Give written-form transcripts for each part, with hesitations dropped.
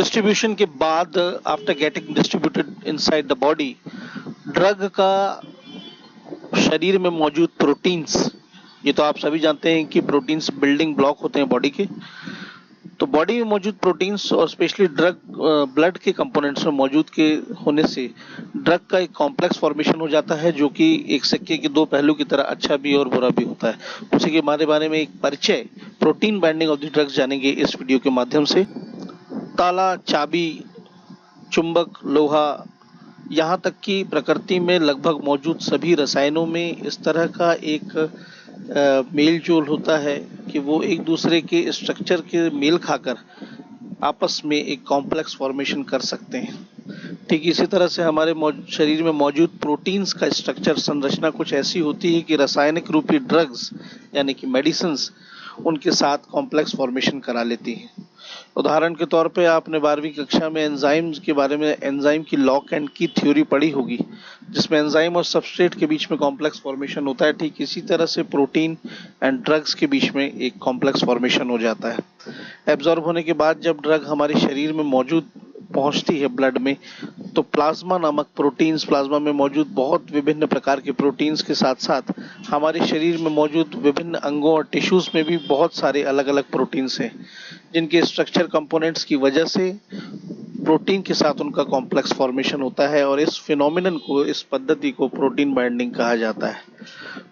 Distribution के बाद after getting distributed inside the body, drug का शरीर में मौजूद प्रोटीन्स, ये तो आप सभी जानते हैं कि प्रोटीन्स बिल्डिंग ब्लॉक होते हैं बॉडी के। तो बॉडी में मौजूद प्रोटीन्स और स्पेशली ड्रग ब्लड के कंपोनेंट्स में मौजूद के होने से ड्रग का एक कॉम्प्लेक्स फॉर्मेशन हो जाता है, जो कि एक सिक्के के दो पहलू की तरह अच्छा भी और बुरा भी होता है। उसी के बारे में एक परिचय protein binding of the drugs जानेंगे इस वीडियो के माध्यम से। ताला, चाबी, चुंबक, लोहा, यहाँ तक कि प्रकृति में लगभग मौजूद सभी रसायनों में इस तरह का एक मेल जोल होता है कि वो एक दूसरे के स्ट्रक्चर के मेल खाकर आपस में एक कॉम्प्लेक्स फॉर्मेशन कर सकते हैं। ठीक इसी तरह से हमारे शरीर में मौजूद प्रोटीन्स का स्ट्रक्चर, संरचना कुछ ऐसी होती है कि रासायनिक रूपी ड्रग्स यानी कि मेडिसिन्स उनके साथ कॉम्प्लेक्स फॉर्मेशन करा लेती हैं। उदाहरण के तौर पे आपने 12वीं कक्षा में एंजाइम्स के बारे में एंजाइम की लॉक एंड की थ्योरी पढ़ी होगी, जिसमें एंजाइम और सबस्ट्रेट के बीच में कॉम्प्लेक्स फॉर्मेशन होता है। ठीक इसी तरह से प्रोटीन एंड ड्रग्स के बीच में एक कॉम्प्लेक्स फॉर्मेशन हो जाता है। एब्जॉर्ब होने के बाद जब ड्रग हमारे शरीर में मौजूद पहुंचती है ब्लड में, तो प्लाज्मा नामक प्रोटीन्स, प्लाज्मा में मौजूद बहुत विभिन्न प्रकार के प्रोटीन्स के साथ साथ हमारे शरीर में मौजूद विभिन्न अंगों और टिश्यूज में भी बहुत सारे अलग अलग प्रोटीन्स हैं, जिनके स्ट्रक्चर कंपोनेंट्स की वजह से प्रोटीन के साथ उनका कॉम्प्लेक्स फॉर्मेशन होता है। और इस फिनोमिनन को, इस पद्धति को प्रोटीन बाइंडिंग कहा जाता है।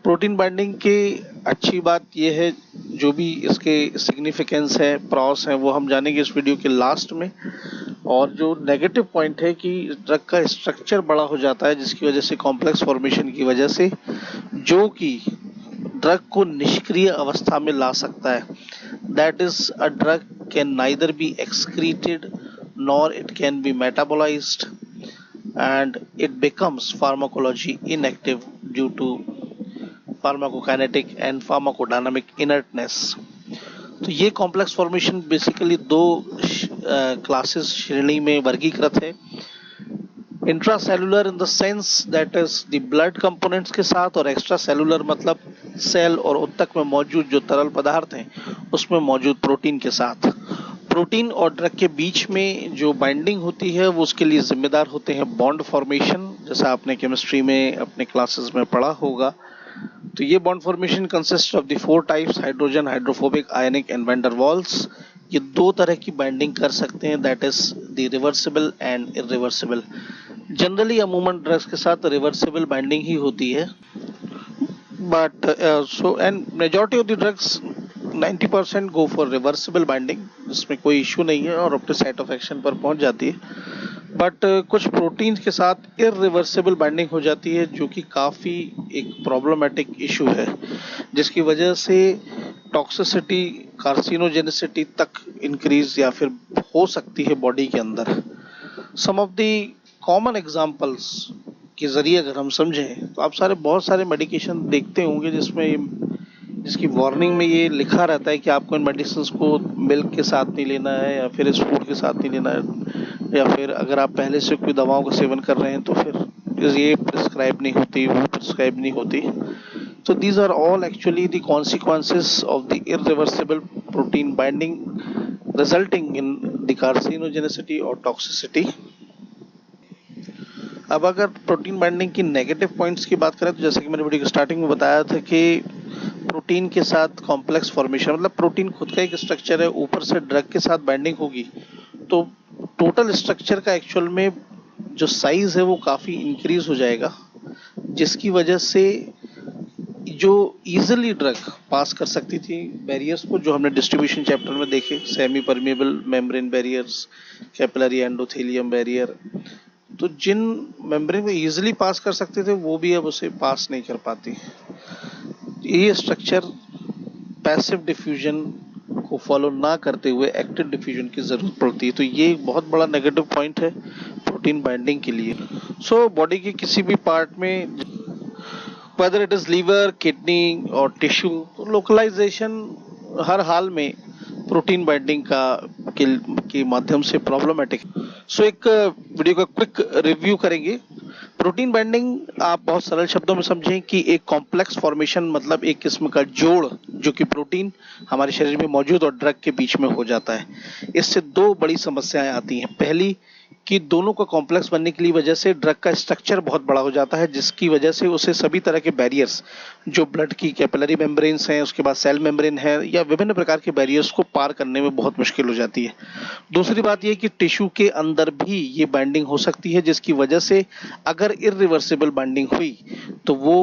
प्रोटीन बाइंडिंग की अच्छी बात यह है, जो भी इसके सिग्निफिकेंस है, प्रॉस है, वो हम जानेंगे इस वीडियो के लास्ट में। और जो नेगेटिव पॉइंट है कि ड्रग का स्ट्रक्चर बड़ा हो जाता है, जिसकी वजह से कॉम्प्लेक्स फॉर्मेशन की वजह से, जो कि ड्रग को निष्क्रिय अवस्था में ला सकता है। That is a drug can neither be excreted nor it can be metabolized and it becomes pharmacology inactive due to pharmacokinetic and pharmacodynamic inertness। तो ये कॉम्प्लेक्स फॉर्मेशन बेसिकली दो क्लासेस श्रेणी में वर्गीकृत है। Intracellular in the sense that is the blood components के साथ, और एक्स्ट्रा सेलुलर मतलब सेल और उत्तक में मौजूद जो तरल पदार्थ हैं उसमें मौजूद प्रोटीन के साथ। प्रोटीन और ड्रग के बीच में जो बाइंडिंग होती है वो उसके लिए जिम्मेदार होते हैं बॉन्ड फॉर्मेशन, जैसा आपने केमिस्ट्री में अपने क्लासेस में पढ़ा होगा। तो ये bond formation consist of the 4 types: hydrogen, hydrophobic, ionic and van der Waals. ये दो तरह की बाइंडिंग कर सकते हैं, that is the reversible and irreversible. Generally अमूमन ड्रग्स के साथ रिवर्सिबल बाइंडिंग ही होती है, but so and majority of the drugs 90% go for reversible binding, जिसमें कोई इश्यू नहीं है और अपने साइट ऑफ एक्शन पर पहुंच जाती है। बट कुछ प्रोटीन के साथ इरिवर्सिबल बाइंडिंग हो जाती है, जो कि काफ़ी एक प्रॉब्लमेटिक इशू है, जिसकी वजह से टॉक्सिसिटी, कार्सिनोजेनिसिटी तक इंक्रीज या फिर हो सकती है बॉडी के अंदर। सम ऑफ द कॉमन एग्जांपल्स के जरिए अगर हम समझें तो आप बहुत सारे मेडिकेशन देखते होंगे जिसकी वार्निंग में ये लिखा रहता है कि आपको इन मेडिसिन को मिल्क के साथ नहीं लेना है, या फिर इस फूड के साथ नहीं लेना है, या फिर अगर आप पहले से कोई दवाओं का सेवन कर रहे हैं तो फिर ये प्रिस्क्राइब नहीं होती, वो प्रिस्क्राइब नहीं होती। तो these are all actually the consequences of the irreversible protein binding resulting in the carcinogenicity और टॉक्सिसिटी। अब अगर प्रोटीन बाइंडिंग की नेगेटिव पॉइंट्स की बात करें तो जैसे कि मैंने वीडियो के स्टार्टिंग में बताया था कि प्रोटीन के साथ कॉम्प्लेक्स फॉर्मेशन, मतलब प्रोटीन खुद का एक स्ट्रक्चर है, ऊपर से ड्रग के साथ बाइंडिंग होगी तो टोटल स्ट्रक्चर का एक्चुअल में जो साइज है वो काफ़ी इंक्रीज हो जाएगा, जिसकी वजह से जो इजीली ड्रग पास कर सकती थी बैरियर्स को, जो हमने डिस्ट्रीब्यूशन चैप्टर में देखे, semi permeable membrane barriers, capillary endothelium barrier, तो जिन मेम्ब्रेन को इजीली पास कर सकते थे वो भी अब उसे पास नहीं कर पाती। ये स्ट्रक्चर पैसिव डिफ्यूजन को फॉलो ना करते हुए एक्टिव डिफ्यूजन की जरूरत पड़ती है। तो ये एक बहुत बड़ा नेगेटिव पॉइंट है प्रोटीन बाइंडिंग के लिए। सो बॉडी के किसी भी पार्ट में, whether it is liver, kidney और टिश्यू, तो लोकलाइजेशन हर हाल में प्रोटीन बाइंडिंग के माध्यम से प्रॉब्लमेटिक। सो एक वीडियो का क्विक रिव्यू करेंगे। प्रोटीन बाइंडिंग आप बहुत सरल शब्दों में समझें कि एक कॉम्प्लेक्स फॉर्मेशन, मतलब एक किस्म का जोड़ जो कि प्रोटीन हमारे शरीर में मौजूद और ड्रग के बीच में हो जाता है। इससे दो बड़ी समस्याएं आती हैं। पहली कि दोनों का कॉम्प्लेक्स बनने की वजह से ड्रग का स्ट्रक्चर बहुत बड़ा हो जाता है, जिसकी वजह से उसे सभी तरह के बैरियर्स, जो ब्लड की कैपिलरी मेम्ब्रेन्स हैं, उसके बाद सेल मेम्ब्रेन है, या विभिन्न प्रकार के बैरियर्स को पार करने में बहुत मुश्किल हो जाती है। दूसरी बात यह कि टिश्यू के अंदर भी ये बाइंडिंग हो सकती है, जिसकी वजह से अगर इरिवर्सिबल बाइंडिंग हुई तो वो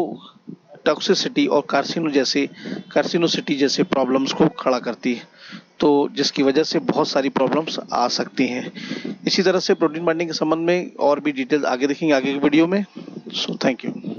टॉक्सिसिटी और कार्सिनोसिटी जैसे प्रॉब्लम्स को खड़ा करती है, तो जिसकी वजह से बहुत सारी प्रॉब्लम्स आ सकती हैं। इसी तरह से प्रोटीन बाइंडिंग के संबंध में और भी डिटेल आगे देखेंगे आगे की वीडियो में। So thank you.